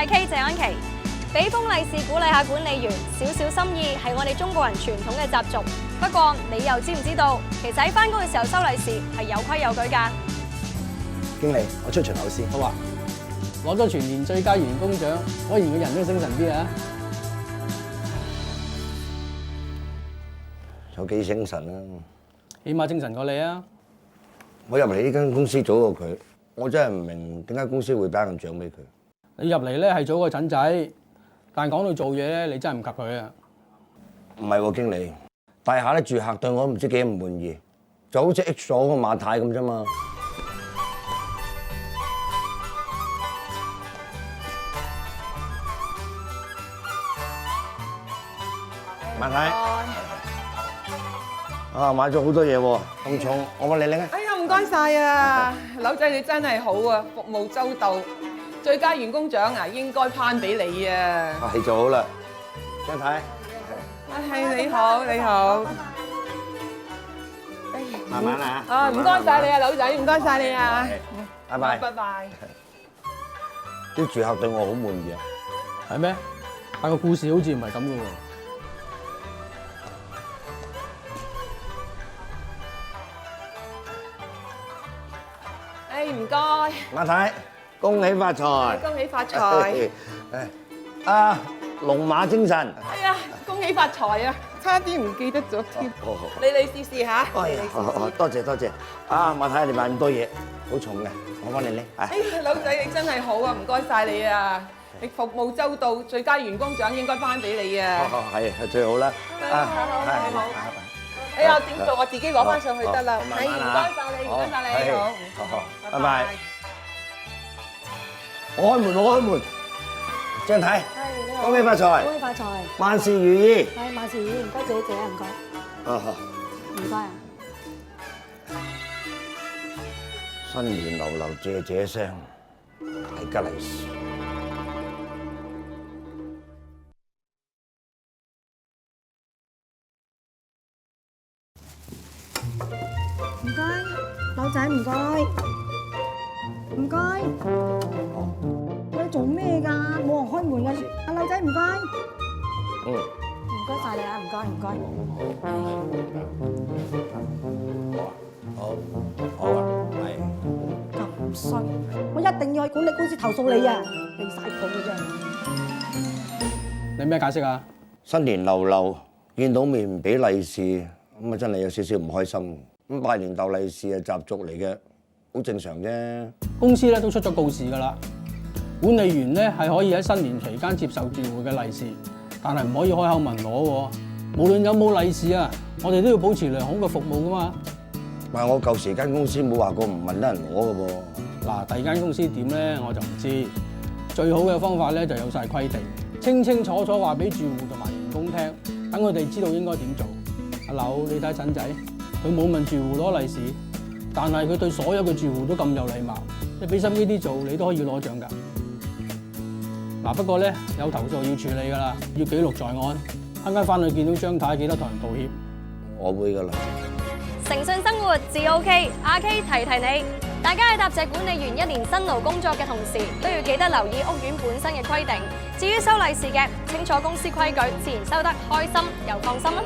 阿 K 謝安琪。俾封利是鼓勵下管理員，少少心意係我哋中國人傳統嘅習俗。不過你又知唔知道，其實喺返工嘅時候收利是係有規有矩㗎。經理，我出巡口先。好啊！攞咗全年最佳員工獎，果然個人都精神啲啊！有幾精神啊？起碼精神過你啊！我入嚟呢間公司早過佢，我真係唔明點解公司會頒咁獎俾佢。你入嚟咧係早過陳仔，但講到做嘢咧，你真係唔及佢啊！唔係喎，經理，大廈啲住客對我唔知幾唔滿意，就好似 X 咗個馬太咁啫嘛。馬太，買咗好多嘢喎，咁重，我幫你拎啊！哎呀，唔該晒啊，柳仔你真係好啊，服務周到，最佳員工獎啊，應該頒俾你啊！係就好啦，張太。係你好，你好。慢慢啊！啊，唔該晒你啊，柳仔，唔該晒你啊！拜拜。拜拜。啲住客對我好滿意啊！係咩？但個故事好似唔係咁嘅喎。誒，唔該。馬太，恭喜發財！恭喜發財！啊，龍馬精神！哎呀，恭喜發財啊！差啲唔記得咗添。你試試嚇。哎呀，多謝多謝。啊，馬太，你買咁多嘢，好重嘅，我幫你拎。哎呀，柳仔你真係好啊，唔該晒你啊！你服務周到，最佳員工獎應該頒俾你啊！係最好啦。好。哎呀，點做？我自己攞翻上去得啦。係，唔該晒你，唔該晒你，好。拜拜。我開門。張太，恭喜發財！恭喜發財！萬事如意！係萬事如意，唔該姐姐啊，唔該。唔該啊！新年流流謝謝聲，係吉利是。唔該，柳仔唔該，唔該。你做咩㗎？冇人開門㗎。阿柳仔唔該。唔該晒你啊！唔該。好啊，係。咁衰，我一定要去管理公司投訴你啊！離晒譜嘅啫。你咩解釋啊？新年流流，見到面唔俾利是，咁啊真係有少少唔開心。咁拜年鬥利是係習俗嚟嘅，好正常啫。公司咧都出咗告示㗎啦，管理員咧係可以喺新年期間接受住戶嘅利是，但係唔可以開口問攞喎。無論有冇利是啊，我哋都要保持良好嘅服務㗎嘛。但係我舊時間公司冇話過唔問得人攞嘅噃。嗱，第二間公司點咧我就唔知。最好嘅方法咧就有晒規定，清清楚楚話俾住戶同埋員工聽，等佢哋知道應該點做。阿柳，你睇陳仔，佢冇問住戶攞利是，但係佢對所有嘅住戶都咁有禮貌。你俾心機啲做，你都可以攞獎㗎。嗱，不過咧有投訴要處理㗎啦，要記錄在案。啱啱翻去見到張太，記得同人道歉。我會㗎啦。誠信生活至 OK， 阿 K 提你，大家喺答謝管理員1年辛勞工作嘅同時，都要記得留意屋苑本身嘅規定。至於收利是嘅，清楚公司規矩，自然收得開心又放心啦。